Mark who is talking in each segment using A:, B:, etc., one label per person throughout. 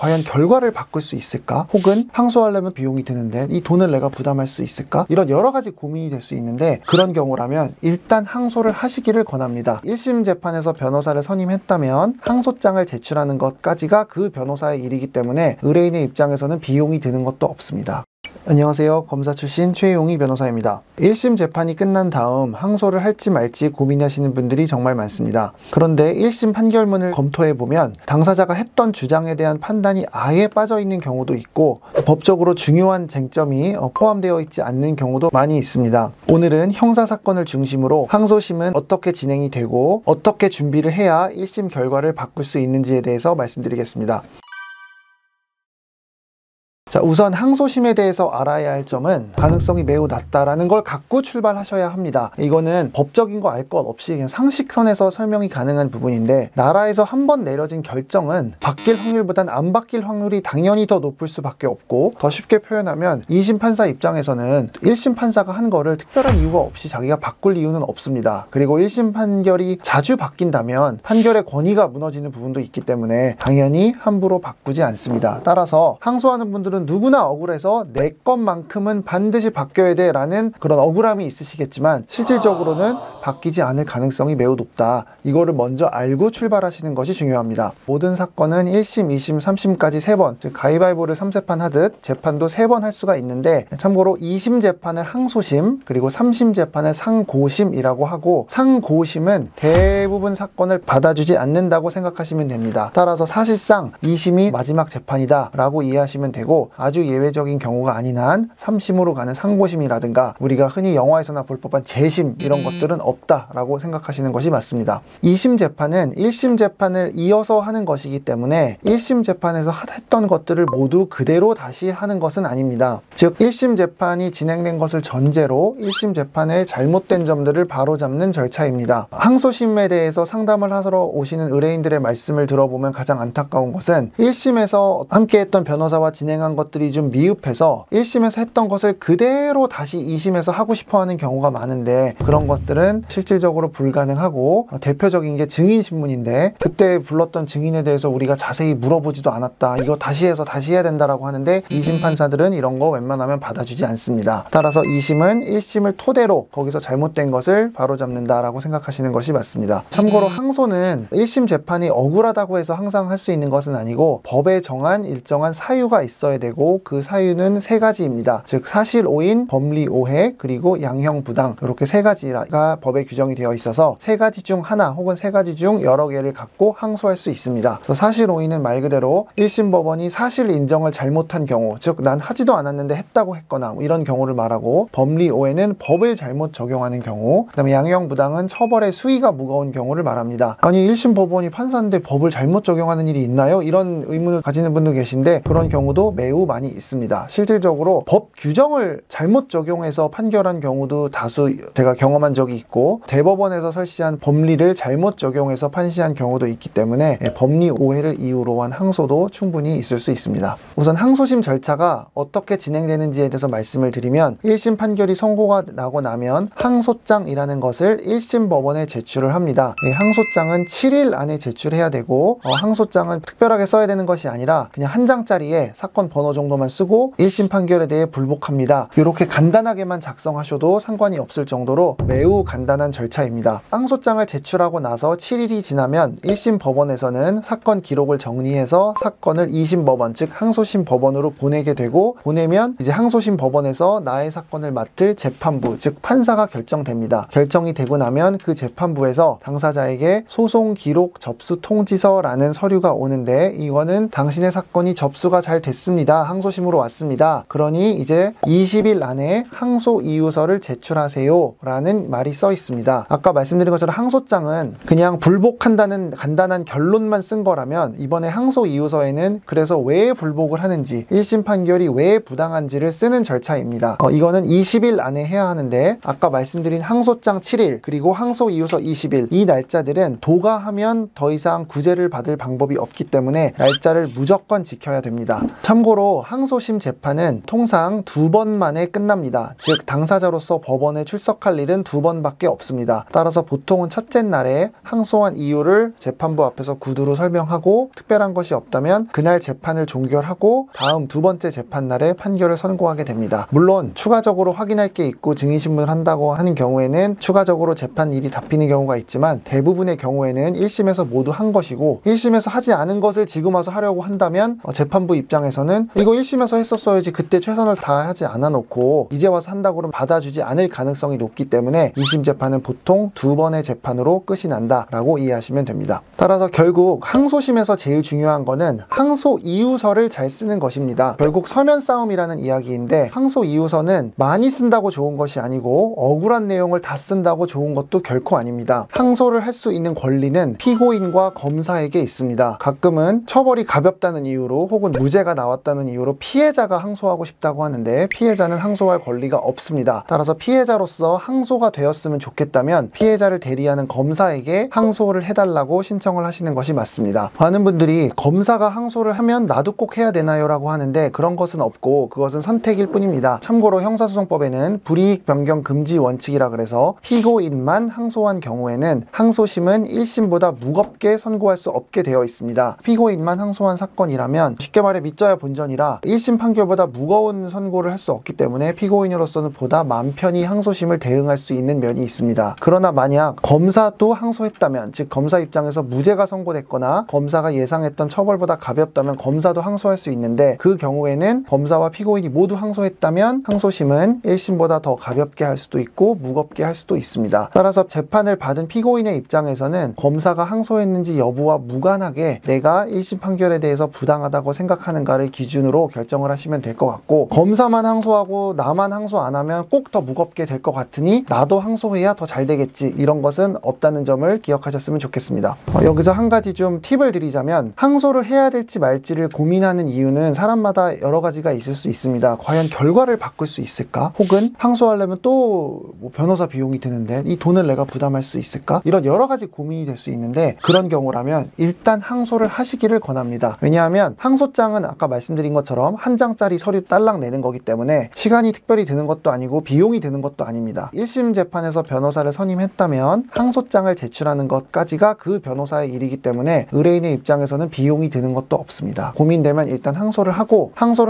A: 과연 결과를 바꿀 수 있을까? 혹은 항소하려면 비용이 드는데 이 돈을 내가 부담할 수 있을까? 이런 여러 가지 고민이 될 수 있는데, 그런 경우라면 일단 항소를 하시기를 권합니다. 1심 재판에서 변호사를 선임했다면 항소장을 제출하는 것까지가 그 변호사의 일이기 때문에 의뢰인의 입장에서는 비용이 드는 것도 없습니다. 안녕하세요. 검사 출신 최용희 변호사입니다. 1심 재판이 끝난 다음 항소를 할지 말지 고민하시는 분들이 정말 많습니다. 그런데 1심 판결문을 검토해보면 당사자가 했던 주장에 대한 판단이 아예 빠져있는 경우도 있고, 법적으로 중요한 쟁점이 포함되어 있지 않는 경우도 많이 있습니다. 오늘은 형사사건을 중심으로 항소심은 어떻게 진행이 되고 어떻게 준비를 해야 1심 결과를 바꿀 수 있는지에 대해서 말씀드리겠습니다. 자, 우선 항소심에 대해서 알아야 할 점은 가능성이 매우 낮다라는 걸 갖고 출발하셔야 합니다. 이거는 법적인 거 알 것 없이 그냥 상식선에서 설명이 가능한 부분인데, 나라에서 한 번 내려진 결정은 바뀔 확률보단 안 바뀔 확률이 당연히 더 높을 수밖에 없고, 더 쉽게 표현하면 2심 판사 입장에서는 1심 판사가 한 거를 특별한 이유가 없이 자기가 바꿀 이유는 없습니다. 그리고 1심 판결이 자주 바뀐다면 판결의 권위가 무너지는 부분도 있기 때문에 당연히 함부로 바꾸지 않습니다. 따라서 항소하는 분들은 누구나 억울해서 내 것만큼은 반드시 바뀌어야 돼 라는 그런 억울함이 있으시겠지만, 실질적으로는 바뀌지 않을 가능성이 매우 높다. 이거를 먼저 알고 출발하시는 것이 중요합니다. 모든 사건은 1심, 2심, 3심까지 3번, 즉 가위바위보를 3세판 하듯 재판도 3번 할 수가 있는데, 참고로 2심 재판을 항소심, 그리고 3심 재판을 상고심이라고 하고, 상고심은 대부분 사건을 받아주지 않는다고 생각하시면 됩니다. 따라서 사실상 2심이 마지막 재판이다 라고 이해하시면 되고, 아주 예외적인 경우가 아닌 한 3심으로 가는 상고심이라든가 우리가 흔히 영화에서나 볼 법한 재심, 이런 것들은 없다라고 생각하시는 것이 맞습니다. 2심 재판은 1심 재판을 이어서 하는 것이기 때문에 1심 재판에서 했던 것들을 모두 그대로 다시 하는 것은 아닙니다. 즉 1심 재판이 진행된 것을 전제로 1심 재판의 잘못된 점들을 바로잡는 절차입니다. 항소심에 대해서 상담을 하러 오시는 의뢰인들의 말씀을 들어보면 가장 안타까운 것은 1심에서 함께했던 변호사와 진행한 것들이 좀 미흡해서 1심에서 했던 것을 그대로 다시 2심에서 하고 싶어하는 경우가 많은데, 그런 것들은 실질적으로 불가능하고, 대표적인 게 증인신문인데 그때 불렀던 증인에 대해서 우리가 자세히 물어보지도 않았다, 이거 다시 해서 다시 해야 된다라고 하는데 2심 판사들은 이런 거 웬만하면 받아주지 않습니다. 따라서 2심은 1심을 토대로 거기서 잘못된 것을 바로잡는다라고 생각하시는 것이 맞습니다. 참고로 항소는 1심 재판이 억울하다고 해서 항상 할 수 있는 것은 아니고, 법에 정한 일정한 사유가 있어야 되고, 그 사유는 3가지입니다. 즉 사실 오인, 법리 오해, 그리고 양형 부당, 이렇게 3가지가 법에 규정이 되어 있어서 3가지 중 하나 혹은 3가지 중 여러 개를 갖고 항소할 수 있습니다. 그래서 사실 오인은 말 그대로 1심 법원이 사실 인정을 잘못한 경우, 즉 난 하지도 않았는데 했다고 했거나 이런 경우를 말하고, 법리 오해는 법을 잘못 적용하는 경우, 그 다음에 양형 부당은 처벌의 수위가 무거운 경우를 말합니다. 아니 1심 법원이 판사인데 법을 잘못 적용하는 일이 있나요? 이런 의문을 가지는 분도 계신데, 그런 경우도 매우 많이 있습니다. 실질적으로 법 규정을 잘못 적용해서 판결한 경우도 다수 제가 경험한 적이 있고, 대법원에서 설시한 법리를 잘못 적용해서 판시한 경우도 있기 때문에 법리 오해를 이유로 한 항소도 충분히 있을 수 있습니다. 우선 항소심 절차가 어떻게 진행되는지에 대해서 말씀을 드리면, 1심 판결이 선고가 나고 나면 항소장이라는 것을 1심 법원에 제출을 합니다. 항소장은 7일 안에 제출해야 되고, 항소장은 특별하게 써야 되는 것이 아니라 그냥 한 장짜리에 사건 번호 정도만 쓰고 1심 판결에 대해 불복합니다, 이렇게 간단하게만 작성하셔도 상관이 없을 정도로 매우 간단한 절차입니다. 항소장을 제출하고 나서 7일이 지나면 1심 법원에서는 사건 기록을 정리해서 사건을 2심 법원, 즉 항소심 법원으로 보내게 되고, 보내면 이제 항소심 법원에서 나의 사건을 맡을 재판부, 즉 판사가 결정됩니다. 결정이 되고 나면 그 재판부에서 당사자에게 소송 기록 접수 통지서라는 서류가 오는데, 이거는 당신의 사건이 접수가 잘 됐습니다, 항소심으로 왔습니다, 그러니 이제 20일 안에 항소 이유서를 제출하세요 라는 말이 써 있습니다. 아까 말씀드린 것처럼 항소장은 그냥 불복한다는 간단한 결론만 쓴 거라면, 이번에 항소 이유서에는 그래서 왜 불복을 하는지, 1심 판결이 왜 부당한지를 쓰는 절차입니다. 이거는 20일 안에 해야 하는데, 아까 말씀드린 항소장 7일 그리고 항소 이유서 20일, 이 날짜들은 도가하면 더 이상 구제를 받을 방법이 없기 때문에 날짜를 무조건 지켜야 됩니다. 참고로 참고로 항소심 재판은 통상 2번 만에 끝납니다. 즉 당사자로서 법원에 출석할 일은 2번밖에 없습니다. 따라서 보통은 첫째 날에 항소한 이유를 재판부 앞에서 구두로 설명하고 특별한 것이 없다면 그날 재판을 종결하고 다음 2번째 재판날에 판결을 선고하게 됩니다. 물론 추가적으로 확인할 게 있고 증인신문을 한다고 하는 경우에는 추가적으로 재판 일이 잡히는 경우가 있지만 대부분의 경우에는 1심에서 모두 한 것이고 1심에서 하지 않은 것을 지금 와서 하려고 한다면 재판부 입장에서는 이거 1심에서 했었어야지 그때 최선을 다하지 않아 놓고 이제 와서 한다고 그러면 받아주지 않을 가능성이 높기 때문에 2심 재판은 보통 2번의 재판으로 끝이 난다라고 이해하시면 됩니다. 따라서 결국 항소심에서 제일 중요한 거는 항소 이유서를 잘 쓰는 것입니다. 결국 서면 싸움이라는 이야기인데 항소 이유서는 많이 쓴다고 좋은 것이 아니고 억울한 내용을 다 쓴다고 좋은 것도 결코 아닙니다. 항소를 할 수 있는 권리는 피고인과 검사에게 있습니다. 가끔은 처벌이 가볍다는 이유로 혹은 무죄가 나왔다는 이유로 피해자가 항소하고 싶다고 하는데 피해자는 항소할 권리가 없습니다. 따라서 피해자로서 항소가 되었으면 좋겠다면 피해자를 대리하는 검사에게 항소를 해달라고 신청을 하시는 것이 맞습니다. 많은 분들이 검사가 항소를 하면 나도 꼭 해야 되나요? 라고 하는데 그런 것은 없고 그것은 선택일 뿐입니다. 참고로 형사소송법에는 불이익 변경 금지 원칙이라 그래서 피고인만 항소한 경우에는 항소심은 1심보다 무겁게 선고할 수 없게 되어 있습니다. 피고인만 항소한 사건이라면 쉽게 말해 믿져야 본전이라 1심 판결보다 무거운 선고를 할 수 없기 때문에 피고인으로서는 보다 마음 편히 항소심을 대응할 수 있는 면이 있습니다. 그러나 만약 검사도 항소했다면 즉 검사 입장에서 무죄가 선고됐거나 검사가 예상했던 처벌보다 가볍다면 검사도 항소할 수 있는데 그 경우에는 검사와 피고인이 모두 항소했다면 항소심은 1심보다 더 가볍게 할 수도 있고 무겁게 할 수도 있습니다. 따라서 재판을 받은 피고인의 입장에서는 검사가 항소했는지 여부와 무관하게 내가 1심 판결에 대해서 부당하다고 생각하는가를 기준으로 결정을 하시면 될 것 같고 검사만 항소하고 나만 항소 안 하면 꼭 더 무겁게 될 것 같으니 나도 항소해야 더 잘 되겠지 이런 것은 없다는 점을 기억하셨으면 좋겠습니다. 여기서 한 가지 좀 팁을 드리자면 항소를 해야 될지 말지를 고민하는 이유는 사람마다 여러 가지가 있을 수 있습니다. 과연 결과를 바꿀 수 있을까? 혹은 항소하려면 또 변호사 비용이 드는데 이 돈을 내가 부담할 수 있을까? 이런 여러 가지 고민이 될 수 있는데 그런 경우라면 일단 항소를 하시기를 권합니다. 왜냐하면 항소장은 아까 말씀드린 것처럼 한 장짜리 서류 딸랑 내는 거기 때문에 시간이 특별히 드는 것도 아니고 비용이 드는 것도 아닙니다. 1심 재판에서 변호사를 선임했다면 항소장을 제출하는 것까지가 그 변호사의 일이기 때문에 의뢰인의 입장에서는 비용이 드는 것도 없습니다. 고민되면 일단 항소를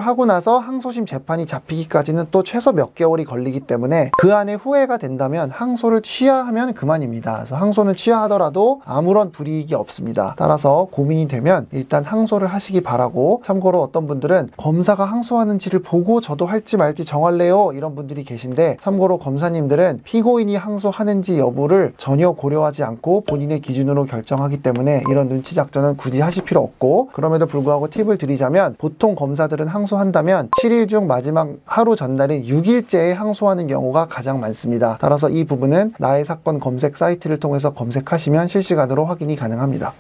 A: 하고 나서 항소심 재판이 잡히기까지는 또 최소 몇 개월이 걸리기 때문에 그 안에 후회가 된다면 항소를 취하하면 그만입니다. 그래서 항소는 취하하더라도 아무런 불이익이 없습니다. 따라서 고민이 되면 일단 항소를 하시기 바라고 참고로 어떤 분들은 검사가 항소하는지를 보고 저도 할지 말지 정할래요 이런 분들이 계신데 참고로 검사님들은 피고인이 항소하는지 여부를 전혀 고려하지 않고 본인의 기준으로 결정하기 때문에 이런 눈치 작전은 굳이 하실 필요 없고 그럼에도 불구하고 팁을 드리자면 보통 검사들은 항소한다면 7일 중 마지막 하루 전날인 6일째에 항소하는 경우가 가장 많습니다. 따라서 이 부분은 나의 사건 검색 사이트를 통해서 검색하시면 실시간으로 확인이 가능합니다.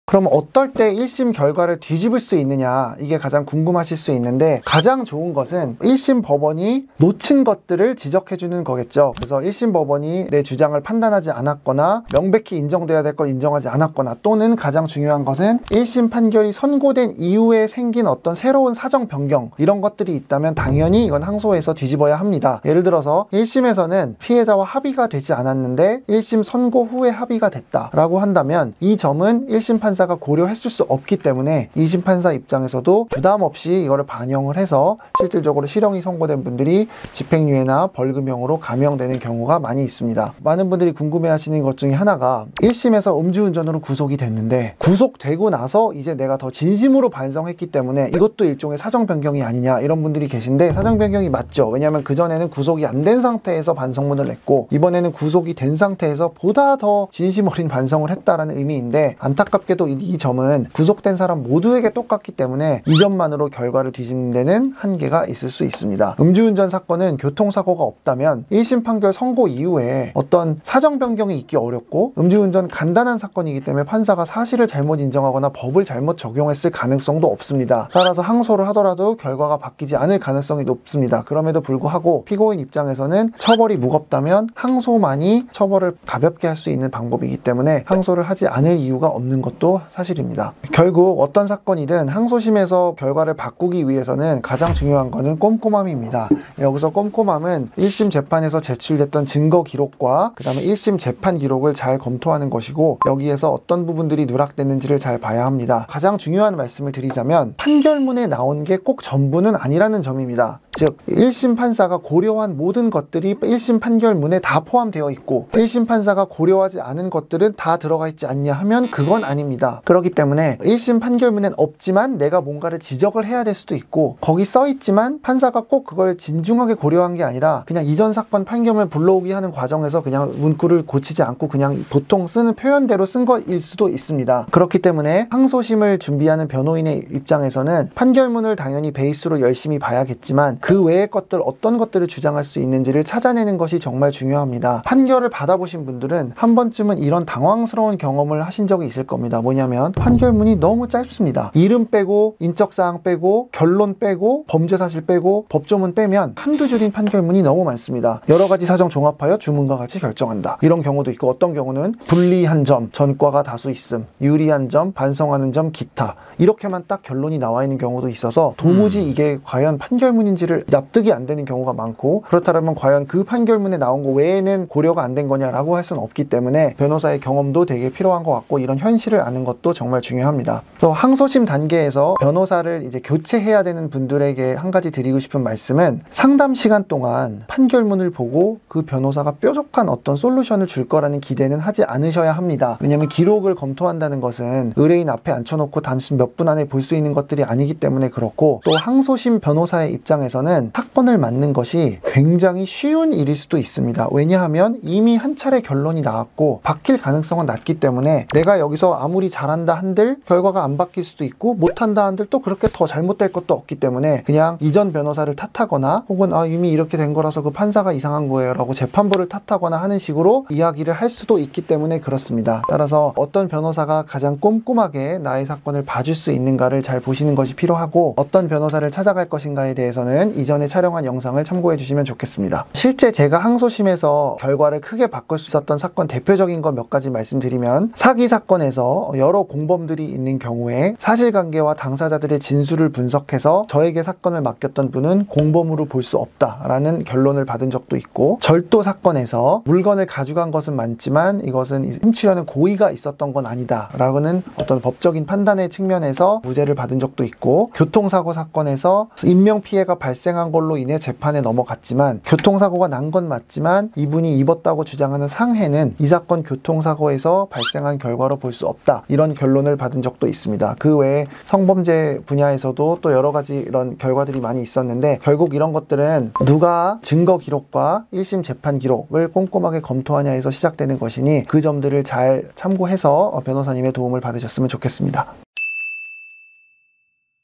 A: 그럼 어떨 때 1심 결과를 뒤집을 수 있느냐 이게 가장 궁금하실 수 있는데 가장 좋은 것은 1심 법원이 놓친 것들을 지적해주는 거겠죠. 그래서 1심 법원이 내 주장을 판단하지 않았거나 명백히 인정돼야 될 걸 인정하지 않았거나 또는 가장 중요한 것은 1심 판결이 선고된 이후에 생긴 어떤 새로운 사정 변경 이런 것들이 있다면 당연히 이건 항소해서 뒤집어야 합니다. 예를 들어서 1심에서는 피해자와 합의가 되지 않았는데 1심 선고 후에 합의가 됐다라고 한다면 이 점은 1심 판사가 고려했을 수 없기 때문에 2심 판사 입장에서도 부담 없이 이거를 반영을 해서 실질적으로 실형이 선고된 분들이 집행유예나 벌금형으로 감형되는 경우가 많이 있습니다. 많은 분들이 궁금해하시는 것 중에 하나가 1심에서 음주운전으로 구속이 됐는데 구속되고 나서 이제 내가 더 진심으로 반성했기 때문에 이것도 일종의 사정 변경이 아니냐 이런 분들이 계신데 사정 변경이 맞죠. 왜냐하면 그전에는 구속이 안 된 상태에서 반성문을 냈고 이번에는 구속이 된 상태에서 보다 더 진심 어린 반성을 했다라는 의미인데 안타깝게도 이 점은 구속된 사람 모두에게 똑같기 때문에 이 점만으로 결과를 뒤집는 데는 한계가 있을 수 있습니다. 음주운전 사건은 교통사고가 없다면 1심 판결 선고 이후에 어떤 사정 변경이 있기 어렵고 음주운전 간단한 사건이기 때문에 판사가 사실을 잘못 인정하거나 법을 잘못 적용했을 가능성도 없습니다. 따라서 항소를 하더라도 결과가 바뀌지 않을 가능성이 높습니다. 그럼에도 불구하고 피고인 입장에서는 처벌이 무겁다면 항소만이 처벌을 가볍게 할 수 있는 방법이기 때문에 항소를 하지 않을 이유가 없는 것도 것도 사실입니다. 결국 어떤 사건이든 항소심에서 결과를 바꾸기 위해서는 가장 중요한 거는 꼼꼼함입니다. 여기서 꼼꼼함은 1심 재판에서 제출됐던 증거 기록과 그 다음에 1심 재판 기록을 잘 검토하는 것이고, 여기에서 어떤 부분들이 누락됐는지를 잘 봐야 합니다. 가장 중요한 말씀을 드리자면 판결문에 나온 게 꼭 전부는 아니라는 점입니다. 즉 1심 판사가 고려한 모든 것들이 1심 판결문에 다 포함되어 있고 1심 판사가 고려하지 않은 것들은 다 들어가 있지 않냐 하면 그건 아닙니다. 그렇기 때문에 1심 판결문엔 없지만 내가 뭔가를 지적을 해야 될 수도 있고, 거기 써 있지만 판사가 꼭 그걸 진중하게 고려한 게 아니라 그냥 이전 사건 판결문을 불러오기 하는 과정에서 그냥 문구를 고치지 않고 그냥 보통 쓰는 표현대로 쓴 거일 수도 있습니다. 그렇기 때문에 항소심을 준비하는 변호인의 입장에서는 판결문을 당연히 베이스로 열심히 봐야겠지만 그 외의 것들, 어떤 것들을 주장할 수 있는지를 찾아내는 것이 정말 중요합니다. 판결을 받아보신 분들은 한 번쯤은 이런 당황스러운 경험을 하신 적이 있을 겁니다. 뭐냐면 판결문이 너무 짧습니다. 이름 빼고 인적사항 빼고 결론 빼고 범죄사실 빼고 법조문 빼면 한두 줄인 판결문이 너무 많습니다. 여러 가지 사정 종합하여 주문과 같이 결정한다, 이런 경우도 있고, 어떤 경우는 불리한 점, 전과가 다수 있음, 유리한 점, 반성하는 점, 기타, 이렇게만 딱 결론이 나와 있는 경우도 있어서 도무지 이게 과연 판결문인지를 납득이 안 되는 경우가 많고, 그렇다면 과연 그 판결문에 나온 거 외에는 고려가 안 된 거냐라고 할 수는 없기 때문에 변호사의 경험도 되게 필요한 것 같고, 이런 현실을 아는 것도 정말 중요합니다. 또 항소심 단계에서 변호사를 이제 교체해야 되는 분들에게 한 가지 드리고 싶은 말씀은, 상담 시간 동안 판결문을 보고 그 변호사가 뾰족한 어떤 솔루션을 줄 거라는 기대는 하지 않으셔야 합니다. 왜냐하면 기록을 검토한다는 것은 의뢰인 앞에 앉혀놓고 단순 몇 분 안에 볼 수 있는 것들이 아니기 때문에 그렇고, 또 항소심 변호사의 입장에서는 사건을 맡는 것이 굉장히 쉬운 일일 수도 있습니다. 왜냐하면 이미 한 차례 결론이 나왔고 바뀔 가능성은 낮기 때문에 내가 여기서 아무리 잘한다 한들 결과가 안 바뀔 수도 있고, 못한다 한들 또 그렇게 더 잘못될 것도 없기 때문에 그냥 이전 변호사를 탓하거나, 혹은 이미 이렇게 된 거라서 그 판사가 이상한 거예요 라고 재판부를 탓하거나 하는 식으로 이야기를 할 수도 있기 때문에 그렇습니다. 따라서 어떤 변호사가 가장 꼼꼼하게 나의 사건을 봐줄 수 있는가를 잘 보시는 것이 필요하고, 어떤 변호사를 찾아갈 것인가에 대해서는 이전에 촬영한 영상을 참고해 주시면 좋겠습니다. 실제 제가 항소심에서 결과를 크게 바꿀 수 있었던 사건 대표적인 거 몇 가지 말씀드리면, 사기 사건에서 여러 공범들이 있는 경우에 사실관계와 당사자들의 진술을 분석해서 저에게 사건을 맡겼던 분은 공범으로 볼 수 없다라는 결론을 받은 적도 있고, 절도 사건에서 물건을 가져간 것은 맞지만 이것은 훔치려는 고의가 있었던 건 아니다라고는 어떤 법적인 판단의 측면에서 무죄를 받은 적도 있고, 교통사고 사건에서 인명피해가 발생한 걸로 인해 재판에 넘어갔지만 교통사고가 난 건 맞지만 이분이 입었다고 주장하는 상해는 이 사건 교통사고에서 발생한 결과로 볼 수 없다, 이런 결론을 받은 적도 있습니다. 그 외에 성범죄 분야에서도 또 여러 가지 이런 결과들이 많이 있었는데, 결국 이런 것들은 누가 증거 기록과 1심 재판 기록을 꼼꼼하게 검토하냐에서 시작되는 것이니 그 점들을 잘 참고해서 변호사님의 도움을 받으셨으면 좋겠습니다.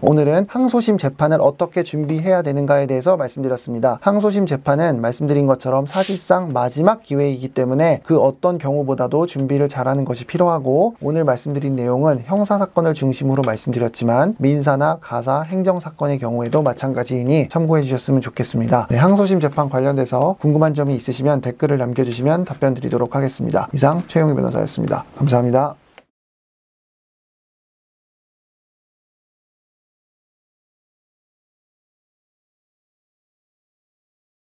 A: 오늘은 항소심 재판을 어떻게 준비해야 되는가에 대해서 말씀드렸습니다. 항소심 재판은 말씀드린 것처럼 사실상 마지막 기회이기 때문에 그 어떤 경우보다도 준비를 잘하는 것이 필요하고, 오늘 말씀드린 내용은 형사사건을 중심으로 말씀드렸지만 민사나 가사, 행정사건의 경우에도 마찬가지이니 참고해 주셨으면 좋겠습니다. 네, 항소심 재판 관련돼서 궁금한 점이 있으시면 댓글을 남겨주시면 답변 드리도록 하겠습니다. 이상 최용희 변호사였습니다. 감사합니다.